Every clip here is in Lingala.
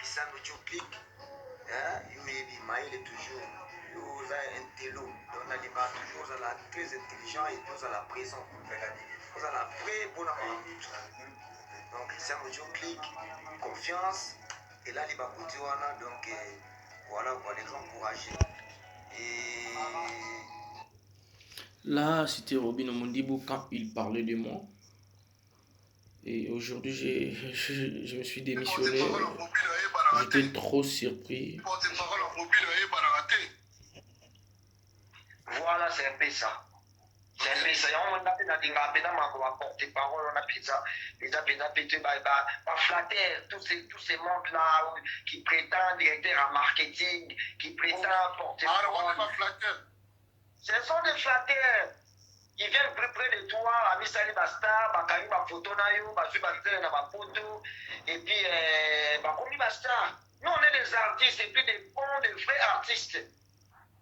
ça nous clique, il est toujours, vous avez un télo, donc on a toujours très intelligent et puis vous avez la présent, vous avez la vraie bonne amie. Donc ça nous clique, confiance, et là il va continuer, donc voilà, pour les encourager. Et là, c'était Robin Omondibou quand il parlait de moi. Et aujourd'hui, je me suis démissionné. J'étais trop surpris. Voilà, c'est un peu ça. C'est un peu ça. On a porte-parole, on a fait ça. Les appels flatter tous ces mondes-là qui prétendent directeur en marketing, qui prétendent porte-parole. Ce sont des flatteurs. Ils viennent près de toi, Ami Sali Basta, Bakari Bafoto Nayo, Basu Bakari Nabapoto, et puis Bakomi Basta. Nous, on est des artistes, et puis des bons, des vrais artistes.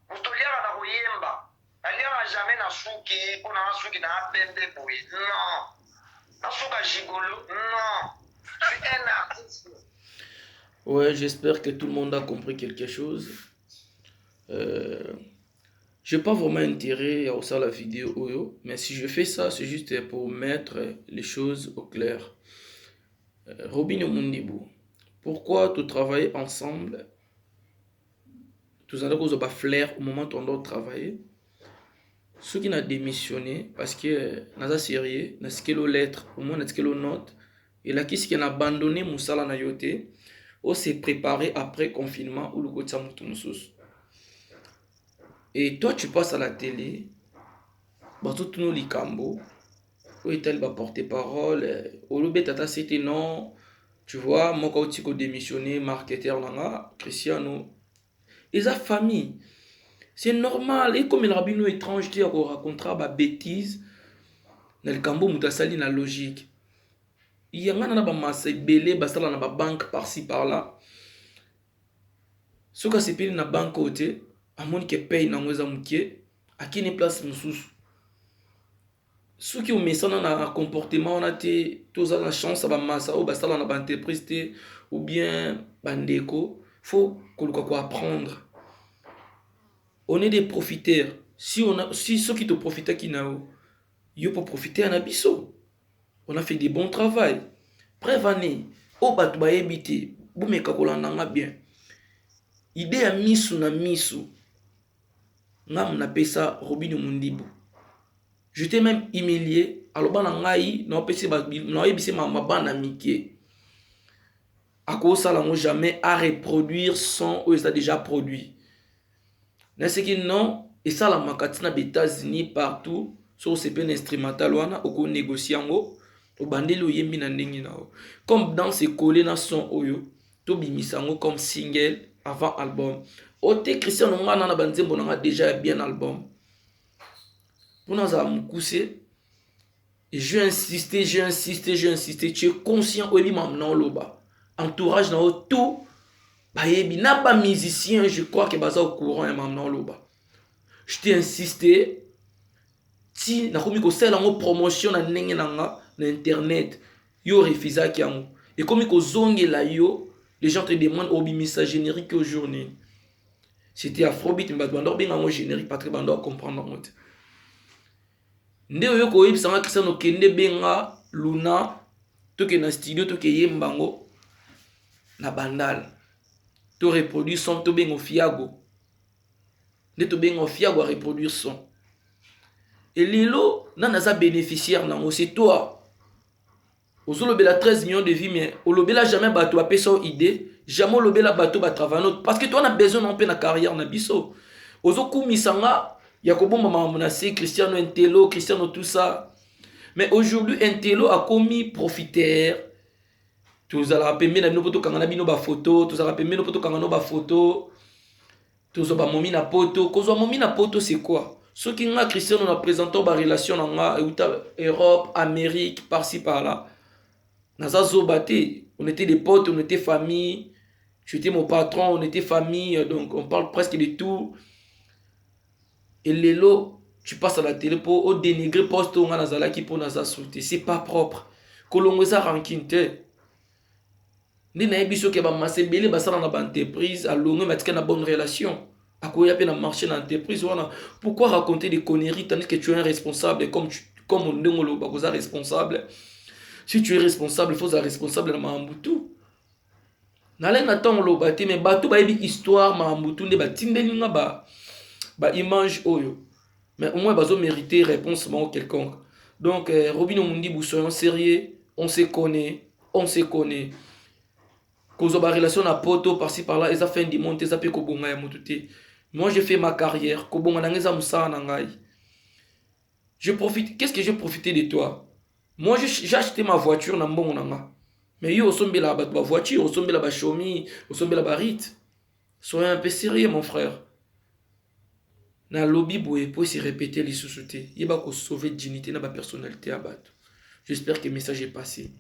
Mustoliara na Royemba. Aliara jamais na Souki, pour na Souki na Bende Boy. Non. Na Souka Gigolo, non. Je suis un artiste. Ouais, j'espère que tout le monde a compris quelque chose. Je n'ai pas vraiment intérêt à faire la vidéo, mais si je fais ça, c'est juste pour mettre les choses au clair. Robin Omondibou, pourquoi tu travailles ensemble? Tous allons cause pas flair au moment où on doit travailler. Ceux qui n'ont démissionné parce que naza sérieux, na skelo lettre, au moins na skelo note, et là qui a abandonné Moussala na yote, on s'est préparé après confinement ou le côté Samoutoumoussous. Et toi, tu passes à la télé, tout le likambo, où est-elle va porter parole, au lobé tata c'était non, tu vois, moi quand tu as démissionné, marketeur langa, Cristiano, et sa famille, c'est normal, et comme il rabino étrange qui a raconté ma bêtise, dans le cambo moutasali na logique, il y a un ba massa belé, basala na ba banque par-ci par-là, ce que c'est payé na banque côté, à mon qui paye na mweza mouké, à qui n'est place moussous. Ceux qui ont mis ça dans un comportement, on a tous la chance à massa ou basala na ba entreprise ou bien bandeko, faut qu'on apprendre. On est des profiteurs. Si ceux qui te profitent qui n'a yo pour profiter en abisso. On a fait des bons travail. Bref année, au bat ba ebité, bu me kakolanda bien. Idée à misu na misu. Ngam na pesa Robin Omondibou. Je t'ai même humilié. Alors ban ngai na pesi ba na ebisi ma bana mike. À cause ça là jamais à reproduire son ou ça déjà produit. N'est-ce que non, et ça la makatina des États-Unis partout sur ces peines instrumentales wana oko négocier ngo to bandeli oyembi na ndenge na comme dans ces collés na son oyo to bimisango comme single avant album. Ote Christian ngana na banzembo na déjà bien album. Pour nous a mukuse et j'ai insisté, tu es conscient oyebi mamna loba. Entourage na tout bayebi na ba musicien, je crois que baza au courant et mamna loba. Je t'ai insisté si na komi ko sala ngo promotion na ndenge na internet yo refisa ki yango et komi ko zongela yo les gens te demandent obimisa générique aujourd'hui c'était afrobeat mbato bando benga ngo générique pas très bando comprendre ngo nde yo ko yebisa nga Cristiano kende benga Luna to ke na studio to ke yembango na bandal to reproduire son to bengo Fiago nde to bengo Fiago à reproduire son. Et lilo, nanaza bénéficiaire, c'est toi. Au lobela 13 millions de vies, mais au lobela jamais bateau a payé son idée, jamais au lobela bateau va travailler autre. Parce que toi, on a besoin d'un peu de carrière, na biso. Au zoku misanga, Yakobo mama menacé, Cristiano Intello, Cristiano tout ça. Mais aujourd'hui, Intello a commis profiteur. Tous allons rappeler, mais nous pouvons kangana bino ba photo, tous allons rappeler, nous pouvons kangana ba photo. Tous allons momi na poto. Kozo momi na poto, c'est quoi? Ceux qui ont Cristiano na présentant ba relation en Europe, Amérique, par-ci par-là. Naza zobate, on était des potes, on était famille. Tu étais mon patron, on était famille, donc on parle presque de tout. Et lelo, tu passes à la télé pour dénigrer poste on a nazala qui pour naza sauter, c'est pas propre. Kolongoza rankinte. nde nayebi soki bamasa ebele basala na baentreprise alonge matika na bonne relation akoya pe na marché na entreprise wana. Pourquoi raconter des conneries tandis que tu es un responsable comme ndenge oloba koza responsable? Si tu es responsable, il faut être responsable na maambutu. Nale na temps oloba te mais bato bayebi histoire maambutu nde batindeli nga ba image oyo. Mais au moins bazo mériter réponse bango quelconque. Donc Robino Mundi, soyons sérieux, on se connaît, on se connaît. Cause ba relation na poto par-ci par-là, et ça fait du monde, ça peut kobonga ya motuté. Moi j'ai fait ma carrière, kobonga nangeza musala na ngai. Je profite, qu'est-ce que j'ai profité de toi? Moi j'ai acheté ma voiture na mbongo nanga. Mais yo osombela ba voiture, osombela ba chomi, osombela ba rit. Soyez un peu sérieux mon frère. Na lobby boye pour se répéter les sous-soutés. Il va sauver dignité na ba personnalité à battre. J'espère que le message est passé.